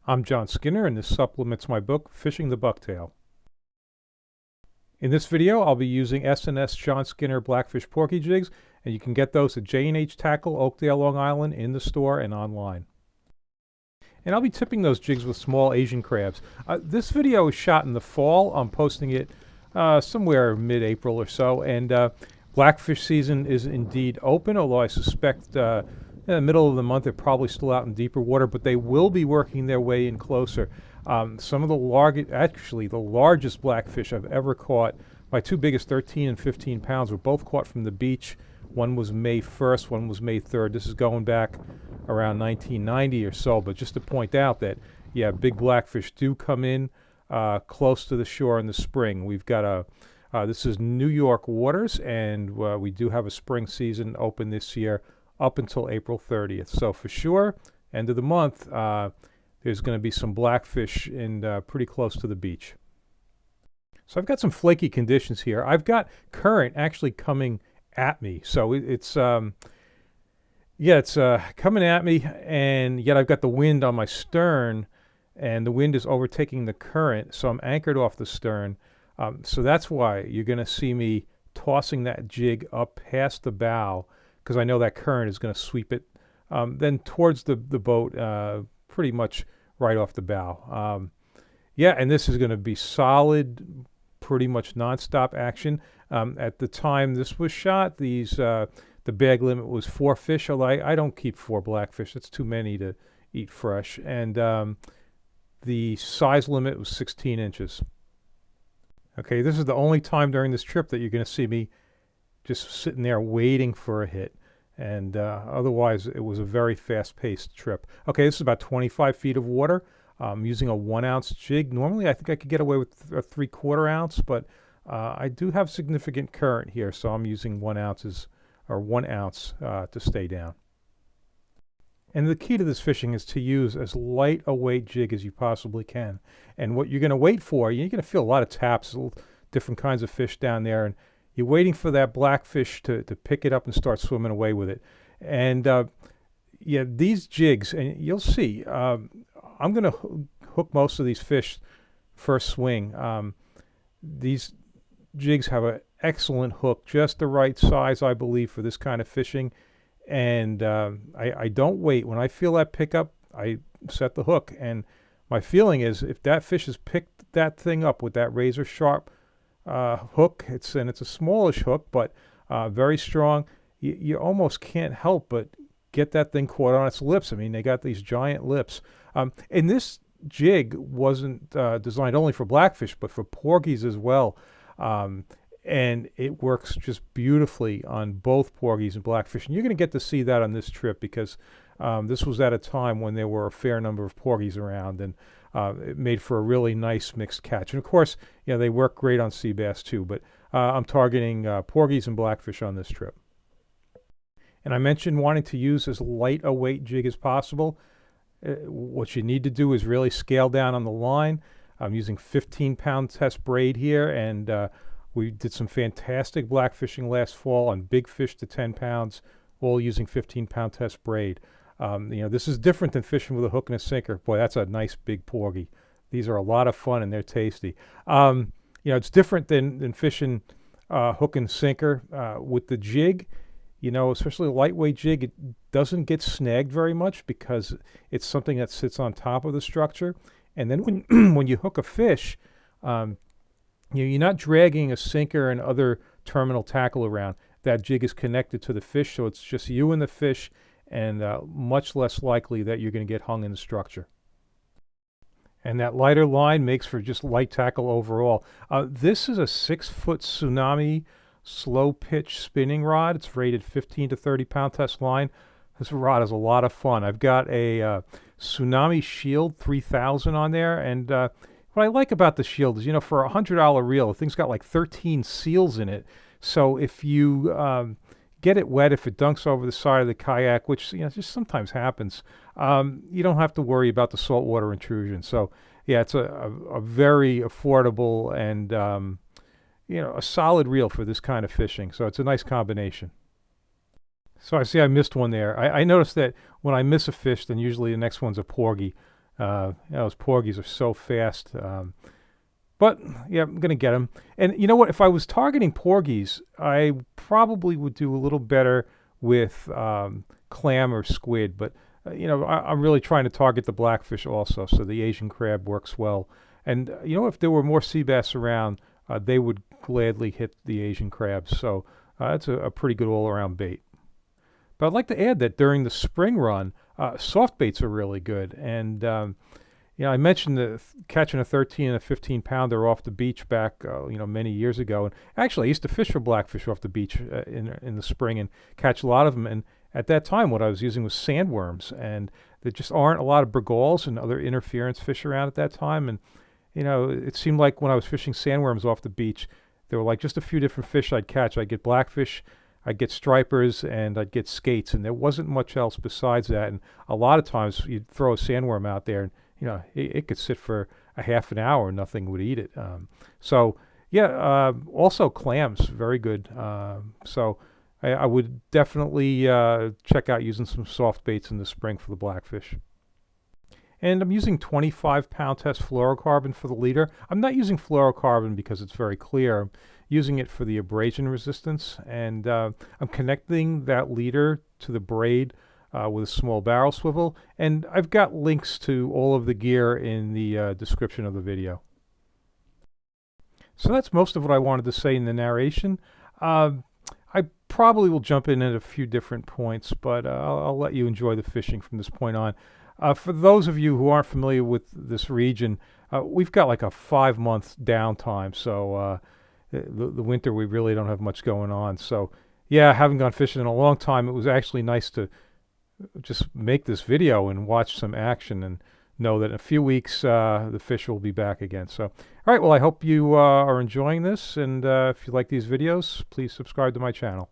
I'm John Skinner, and this supplements my book, Fishing the Bucktail. In this video, I'll be using S&S John Skinner Blackfish Porgy jigs, and you can get those at J&H Tackle, Oakdale, Long Island, in the store and online. And I'll be tipping those jigs with small Asian crabs. This video is shot in the fall. I'm posting it somewhere mid-April or so, and blackfish season is indeed open, although I suspect in the middle of the month they're probably still out in deeper water, but they will be working their way in closer. Some of the largest blackfish I've ever caught, my two biggest, 13 and 15 pounds, were both caught from the beach. One was May 1st, one was May 3rd. This is going back around 1990 or so, but just to point out that, yeah, big blackfish do come in close to the shore in the spring. We've got this is New York waters, and we do have a spring season open this year up until April 30th. So for sure, end of the month, there's going to be some blackfish in pretty close to the beach. So I've got some flaky conditions here. I've got current actually coming at me. So it's coming at me, and yet I've got the wind on my stern, and the wind is overtaking the current, so I'm anchored off the stern. So that's why you're going to see me tossing that jig up past the bow, because I know that current is going to sweep it then towards the boat, pretty much right off the bow. Yeah, and this is going to be solid, pretty much nonstop action. At the time this was shot, the bag limit was 4 fish, although I don't keep 4 blackfish. That's too many to eat fresh. And the size limit was 16 inches. Okay, this is the only time during this trip that you're going to see me just sitting there waiting for a hit. And otherwise, it was a very fast-paced trip. Okay, this is about 25 feet of water. I'm using a 1-ounce jig. Normally, I think I could get away with a 3/4 ounce, but I do have significant current here, so I'm using 1 ounce to stay down. And the key to this fishing is to use as light a weight jig as you possibly can. And what you're going to wait for, you're going to feel a lot of taps, different kinds of fish down there, and you're waiting for that blackfish to pick it up and start swimming away with it. And yeah, these jigs, and you'll see, I'm going to hook most of these fish first swing. These jigs have an excellent hook, just the right size, I believe, for this kind of fishing. And I don't wait. When I feel that pickup, I set the hook. And my feeling is if that fish has picked that thing up with that razor sharp hook, it's a smallish hook, but very strong, you almost can't help but get that thing caught on its lips. I mean, they got these giant lips. And this jig wasn't designed only for blackfish, but for porgies as well. And it works just beautifully on both porgies and blackfish. And you're going to get to see that on this trip, because this was at a time when there were a fair number of porgies around, and it made for a really nice mixed catch. And of course, they work great on sea bass too, but I'm targeting porgies and blackfish on this trip. And I mentioned wanting to use as light a weight jig as possible. What you need to do is really scale down on the line. I'm using 15-pound test braid here, and we did some fantastic blackfishing last fall on big fish to 10 pounds, all using 15-pound test braid. This is different than fishing with a hook and a sinker. Boy, that's a nice big porgy. These are a lot of fun, and they're tasty. It's different than fishing hook and sinker. With the jig, especially a lightweight jig, it doesn't get snagged very much because it's something that sits on top of the structure. And then when you hook a fish, you're not dragging a sinker and other terminal tackle around. That jig is connected to the fish, so it's just you and the fish, and much less likely that you're going to get hung in the structure. And that lighter line makes for just light tackle overall. This is a 6-foot Tsunami slow pitch spinning rod. It's rated 15 to 30 pound test line. This rod is a lot of fun. I've got a Tsunami Shield 3000 on there, and what I like about the Shield is, for a $100 reel, the thing's got like 13 seals in it. So if you get it wet, if it dunks over the side of the kayak, which just sometimes happens, you don't have to worry about the saltwater intrusion. So yeah, it's a very affordable and a solid reel for this kind of fishing. So it's a nice combination. So I see I missed one there. I noticed that when I miss a fish, then usually the next one's a porgy. Those porgies are so fast. But yeah, I'm gonna get them. And you know what? If I was targeting porgies, I probably would do a little better with clam or squid. But I'm really trying to target the blackfish also, so the Asian crab works well. And if there were more sea bass around, they would gladly hit the Asian crabs. So that's a pretty good all-around bait. But I'd like to add that during the spring run, soft baits are really good. And I mentioned catching a 13 and a 15 pounder off the beach back, many years ago. And actually, I used to fish for blackfish off the beach in the spring and catch a lot of them. And at that time, what I was using was sandworms, and there just aren't a lot of brigals and other interference fish around at that time. And it seemed like when I was fishing sandworms off the beach, there were like just a few different fish I'd catch. I'd get blackfish, I'd get stripers, and I'd get skates, and there wasn't much else besides that. And a lot of times you'd throw a sandworm out there, and it could sit for a half an hour and nothing would eat it. Also clams, very good. So I would definitely check out using some soft baits in the spring for the blackfish. And I'm using 25-pound test fluorocarbon for the leader. I'm not using fluorocarbon because it's very clear. I'm using it for the abrasion resistance. And I'm connecting that leader to the braid with a small barrel swivel. And I've got links to all of the gear in the description of the video. So that's most of what I wanted to say in the narration. I probably will jump in at a few different points, but I'll let you enjoy the fishing from this point on. For those of you who aren't familiar with this region, we've got like a 5-month downtime. So the winter, we really don't have much going on. So yeah, I haven't gone fishing in a long time. It was actually nice to just make this video and watch some action and know that in a few weeks the fish will be back again. So, all right, well, I hope you are enjoying this. And if you like these videos, please subscribe to my channel.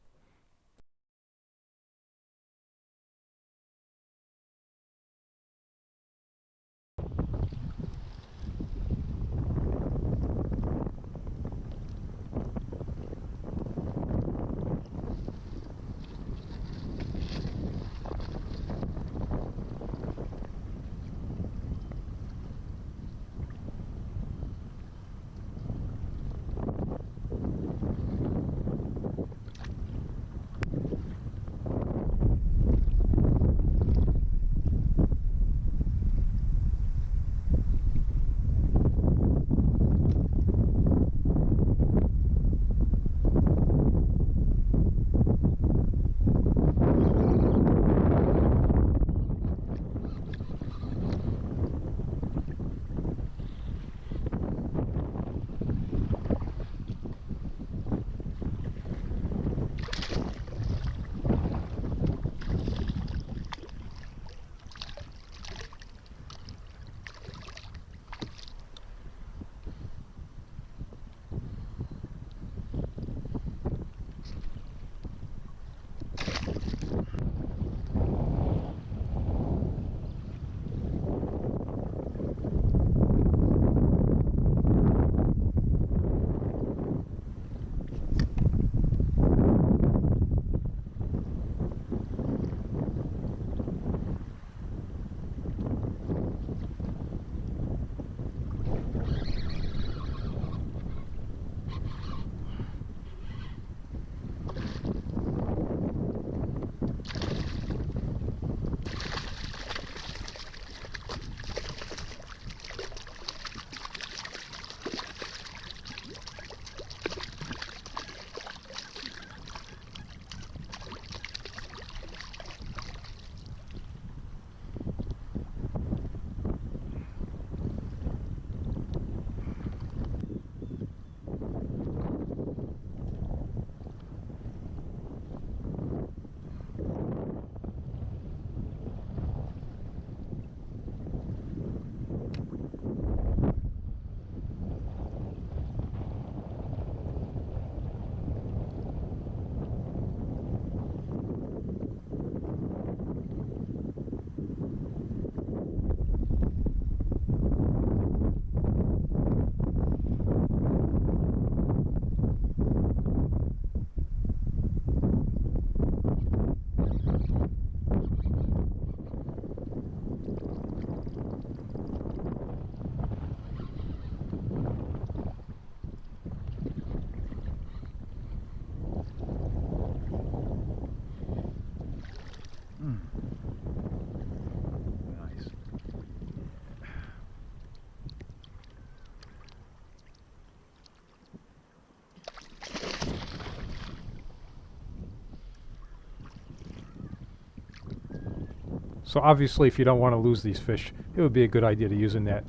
So obviously, if you don't want to lose these fish, it would be a good idea to use a net.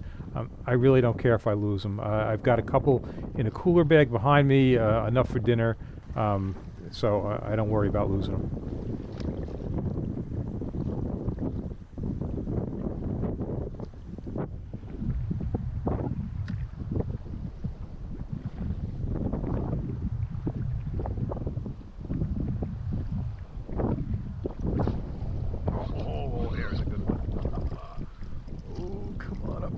I really don't care if I lose them. I've got a couple in a cooler bag behind me, enough for dinner, so I don't worry about losing them. Oh, there's a good one. Oh, come on up.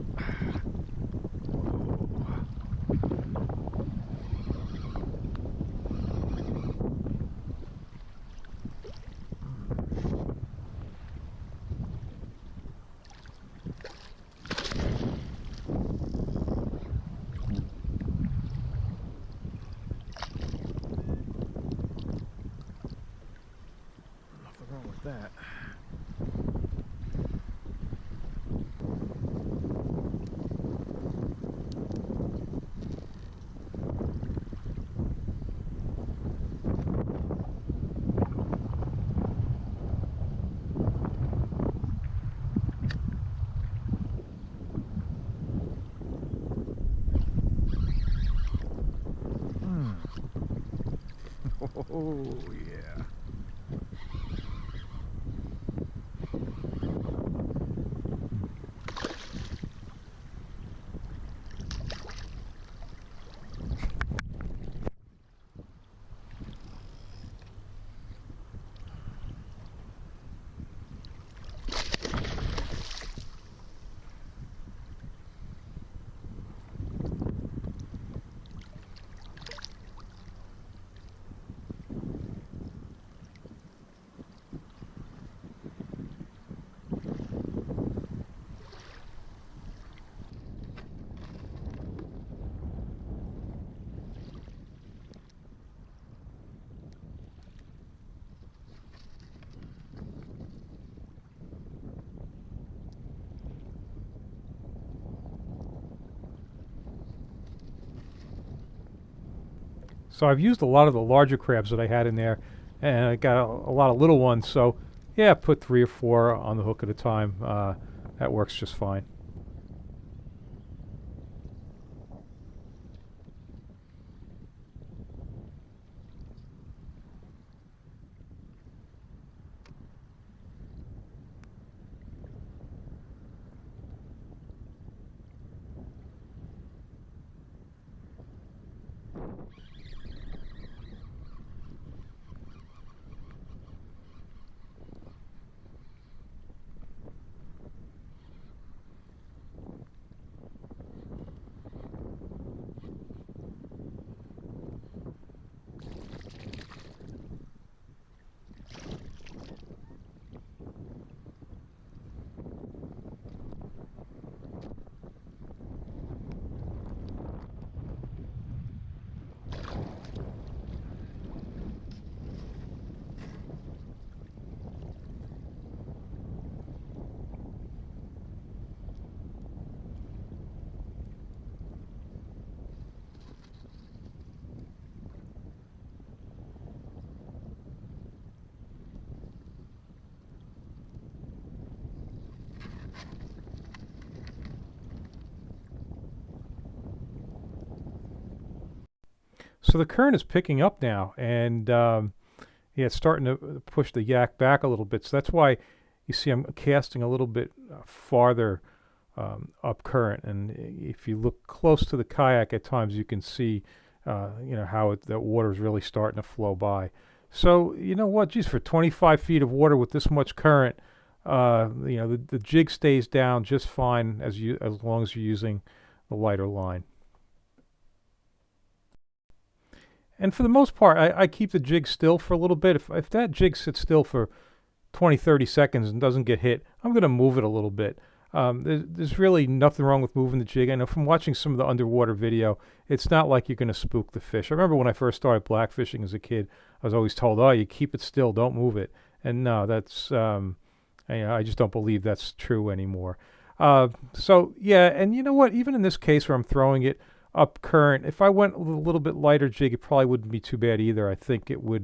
Nothing wrong with that. Oh, yeah. So I've used a lot of the larger crabs that I had in there, and I got a lot of little ones. So yeah, put 3 or 4 on the hook at a time. That works just fine. So the current is picking up now, and yeah, it's starting to push the yak back a little bit. So that's why you see I'm casting a little bit farther up current. And if you look close to the kayak at times, you can see, how the water is really starting to flow by. So you know what? Geez, for 25 feet of water with this much current, the jig stays down just fine as long as you're using the lighter line. And for the most part, I keep the jig still for a little bit. If that jig sits still for 20, 30 seconds and doesn't get hit, I'm going to move it a little bit. There's really nothing wrong with moving the jig. I know from watching some of the underwater video, it's not like you're going to spook the fish. I remember when I first started blackfishing as a kid, I was always told, oh, you keep it still, don't move it. And no, I just don't believe that's true anymore. So, yeah, and you know what? Even in this case where I'm throwing it up current, if I went with a little bit lighter jig, it probably wouldn't be too bad either. I think it would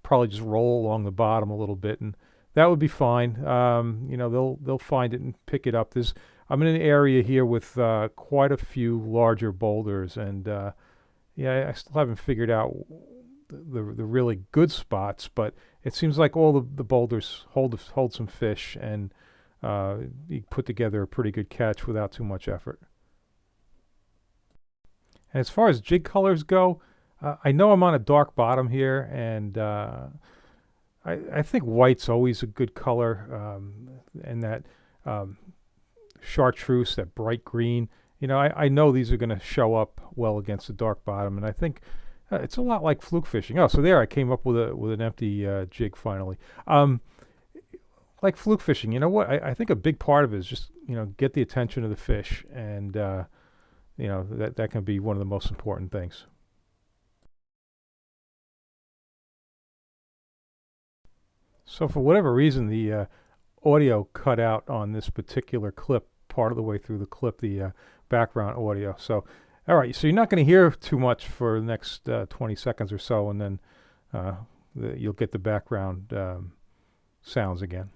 probably just roll along the bottom a little bit, and that would be fine. You know, they'll find it and pick it up. I'm in an area here with quite a few larger boulders, and yeah, I still haven't figured out the really good spots, but it seems like all the boulders hold some fish, and you put together a pretty good catch without too much effort. And as far as jig colors go, I know I'm on a dark bottom here, and I think white's always a good color, and that chartreuse, that bright green. You know, I know these are going to show up well against the dark bottom, and I think it's a lot like fluke fishing. Oh, so there I came up with an empty jig finally. Like fluke fishing, you know what? I think a big part of it is just, you know, get the attention of the fish, and you know, that can be one of the most important things. So for whatever reason, the audio cut out on this particular clip part of the way through the clip, the background audio. So, all right, so you're not going to hear too much for the next 20 seconds or so, and then you'll get the background sounds again.